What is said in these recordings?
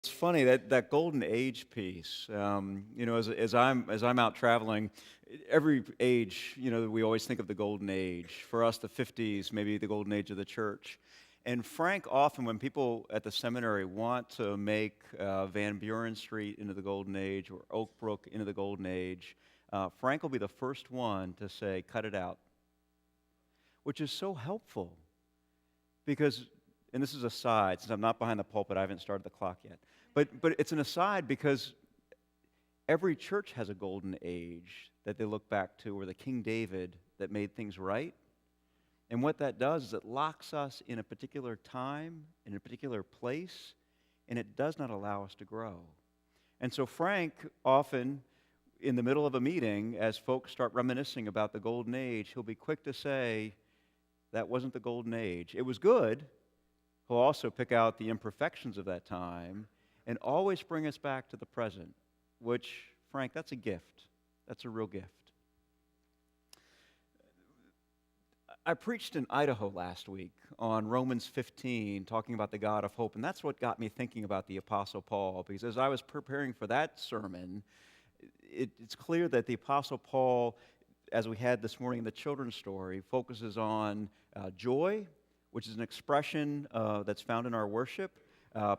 It's funny that golden age piece. As I'm out traveling, every age, we always think of the golden age. For us, the '50s, maybe the golden age of the church. And Frank, often when people at the seminary want to make Van Buren Street into the golden age or Oak Brook into the golden age, Frank will be the first one to say, "Cut it out," which is so helpful because, and this is a side, since I'm not behind the pulpit, I haven't started the clock yet. But it's an aside because every church has a golden age that they look back to, or the King David that made things right. And what that does is it locks us in a particular time, in a particular place, and it does not allow us to grow. And so Frank, often in the middle of a meeting, as folks start reminiscing about the golden age, he'll be quick to say, that wasn't the golden age. It was good. He'll also pick out the imperfections of that time and always bring us back to the present, which, Frank, that's a gift. That's a real gift. I preached in Idaho last week on Romans 15, talking about the God of hope, and that's what got me thinking about the Apostle Paul, because as I was preparing for that sermon, it's clear that the Apostle Paul, as we had this morning in the children's story, focuses on joy, which is an expression that's found in our worship,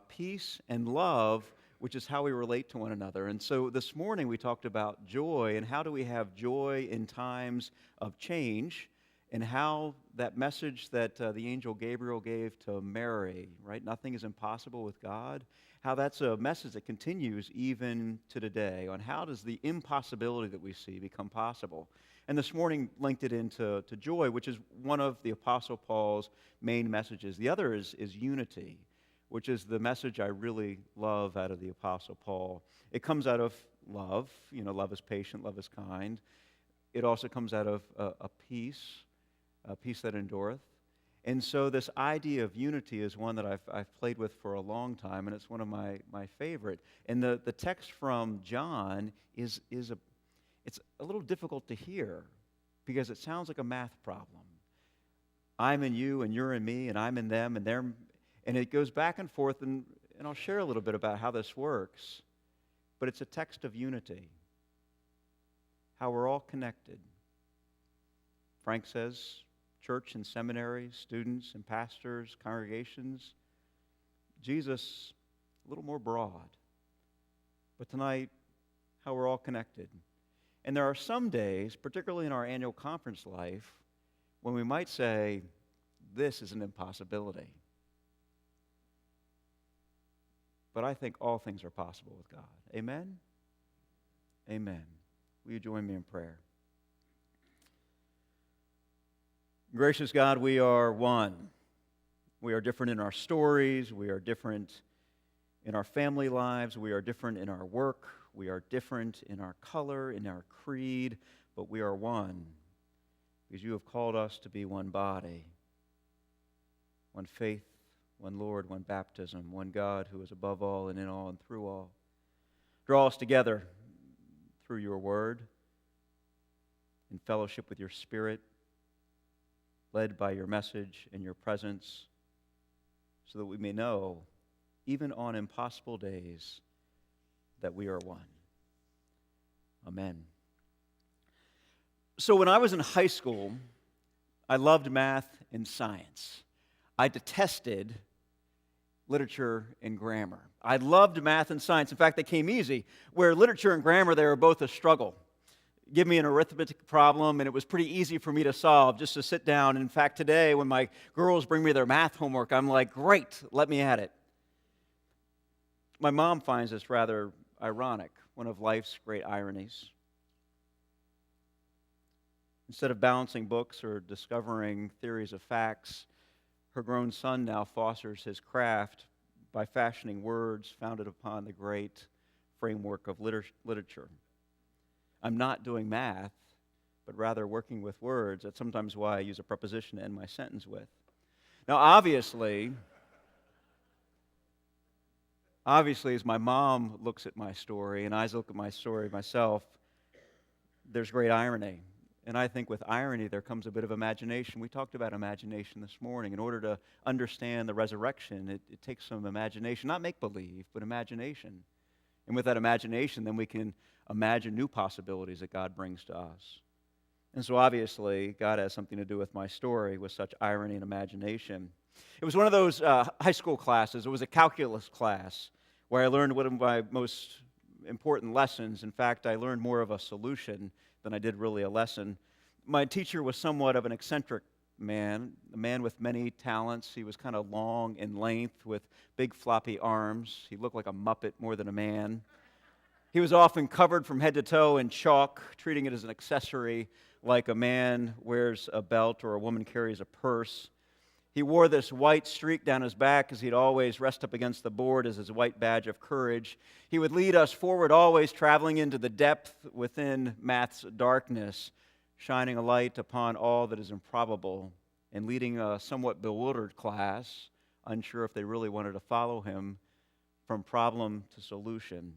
peace, and love, which is how we relate to one another. And so this morning we talked about joy and how do we have joy in times of change, and how that message that the angel Gabriel gave to Mary, right? Nothing is impossible with God. How that's a message that continues even to today on how does the impossibility that we see become possible. And this morning linked it into joy, which is one of the Apostle Paul's main messages. The other is unity, which is the message I really love out of the Apostle Paul. It comes out of love. Love is patient, love is kind. It also comes out of a peace that endureth. And so this idea of unity is one that I've played with for a long time, and it's one of my favorite. And the text from John it's a little difficult to hear because it sounds like a math problem. I'm in you, and you're in me, and I'm in them, and they're... And it goes back and forth, and I'll share a little bit about how this works. But it's a text of unity, how we're all connected. Frank says, church and seminary, students and pastors, congregations. Jesus, a little more broad. But tonight, how we're all connected. And there are some days, particularly in our annual conference life, when we might say, this is an impossibility. But I think all things are possible with God. Amen? Amen. Will you join me in prayer? Gracious God, we are one. We are different in our stories. We are different in our family lives. We are different in our work. We are different in our color, in our creed. But we are one because you have called us to be one body, one faith, one Lord, one baptism, one God who is above all and in all and through all. Draw us together through your word, in fellowship with your Spirit, led by your message and your presence, so that we may know, even on impossible days, that we are one. Amen. So when I was in high school, I loved math and science. I detested literature and grammar. I loved math and science. In fact, they came easy. Where literature and grammar, they were both a struggle. Give me an arithmetic problem, and it was pretty easy for me to solve, just to sit down. In fact, today, when my girls bring me their math homework, I'm like, great, let me at it. My mom finds this rather ironic, one of life's great ironies. Instead of balancing books or discovering theories of facts, her grown son now fosters his craft by fashioning words founded upon the great framework of literature. I'm not doing math, but rather working with words. That's sometimes why I use a preposition to end my sentence with. Now, obviously, as my mom looks at my story and I look at my story myself, there's great irony. And I think with irony, there comes a bit of imagination. We talked about imagination this morning. In order to understand the resurrection, it takes some imagination, not make-believe, but imagination. And with that imagination, then we can imagine new possibilities that God brings to us. And so obviously, God has something to do with my story with such irony and imagination. It was one of those high school classes. It was a calculus class where I learned one of my most important lessons. In fact, I learned more of a solution than I did really a lesson. My teacher was somewhat of an eccentric man, a man with many talents. He was kind of long in length with big floppy arms. He looked like a Muppet more than a man. He was often covered from head to toe in chalk, treating it as an accessory like a man wears a belt or a woman carries a purse. He wore this white streak down his back because he'd always rest up against the board as his white badge of courage. He would lead us forward, always traveling into the depth within math's darkness, shining a light upon all that is improbable, and leading a somewhat bewildered class, unsure if they really wanted to follow him, from problem to solution.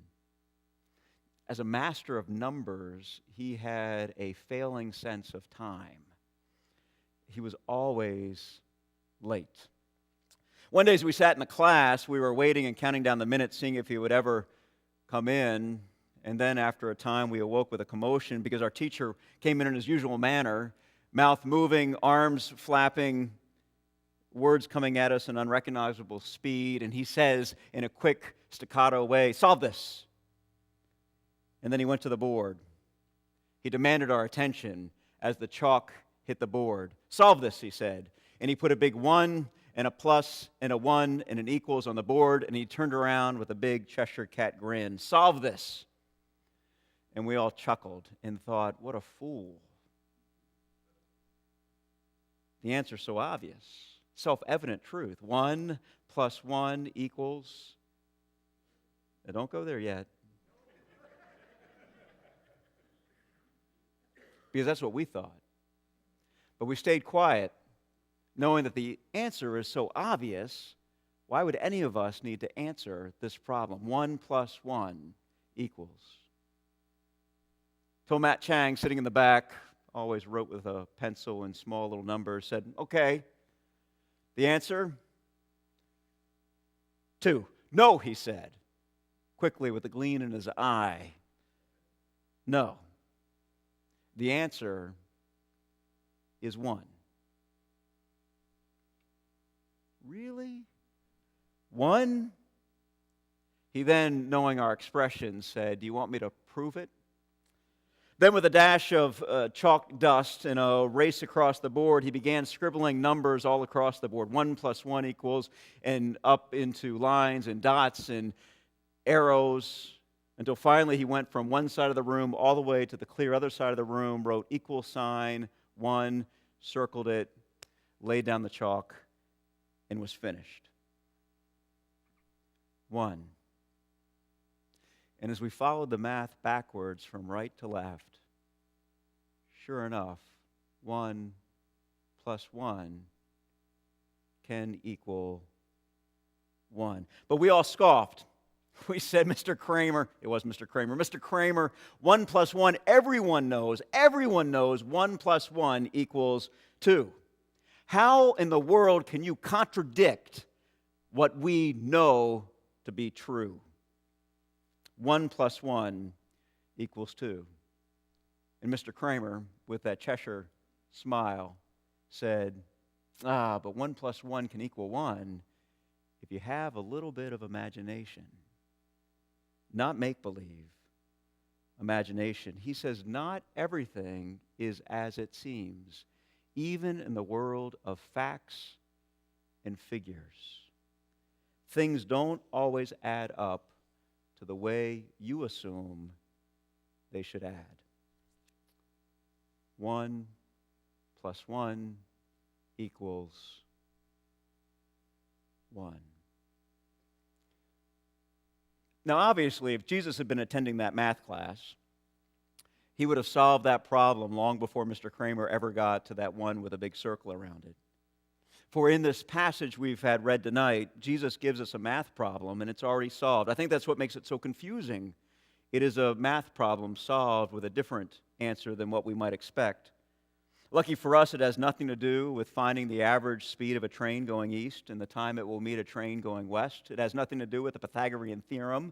As a master of numbers, he had a failing sense of time. He was always late. One day as we sat in the class, we were waiting and counting down the minutes, seeing if he would ever come in. And then after a time, we awoke with a commotion because our teacher came in his usual manner, mouth moving, arms flapping, words coming at us in unrecognizable speed. And he says in a quick staccato way, "Solve this." And then he went to the board. He demanded our attention as the chalk hit the board. "Solve this," he said. And he put a big 1 and a plus and a 1 and an equals on the board, and he turned around with a big Cheshire cat grin. "Solve this." And we all chuckled and thought, what a fool. The answer's so obvious. Self-evident truth. 1 plus 1 equals... Now, don't go there yet. Because that's what we thought. But we stayed quiet, knowing that the answer is so obvious. Why would any of us need to answer this problem? 1 plus 1 equals. Till Matt Chang, sitting in the back, always wrote with a pencil in small little numbers, said, "Okay, the answer? 2. "No," he said, quickly with a gleam in his eye. "No. The answer is 1. "Really? 1? He then, knowing our expression, said, "Do you want me to prove it?" Then with a dash of chalk dust and a race across the board, he began scribbling numbers all across the board. 1 plus 1 equals, and up into lines and dots and arrows, until finally he went from one side of the room all the way to the clear other side of the room, wrote equal sign, 1, circled it, laid down the chalk, and was finished. 1. And as we followed the math backwards from right to left, sure enough, 1 plus 1 can equal 1. But we all scoffed. We said, "Mr. Kramer," it was Mr. Kramer, "Mr. Kramer, 1 plus 1, everyone knows 1 plus 1 equals 2. How in the world can you contradict what we know to be true? 1 plus 1 equals 2. And Mr. Kramer, with that Cheshire smile, said, but 1 plus 1 can equal 1 if you have a little bit of imagination. Not make-believe, imagination. He says, not everything is as it seems, even in the world of facts and figures. Things don't always add up to the way you assume they should add. 1 plus 1 equals 1. Now, obviously, if Jesus had been attending that math class, he would have solved that problem long before Mr. Kramer ever got to that one with a big circle around it. For in this passage we've had read tonight, Jesus gives us a math problem, and it's already solved. I think that's what makes it so confusing. It is a math problem solved with a different answer than what we might expect. Lucky for us, it has nothing to do with finding the average speed of a train going east and the time it will meet a train going west. It has nothing to do with the Pythagorean theorem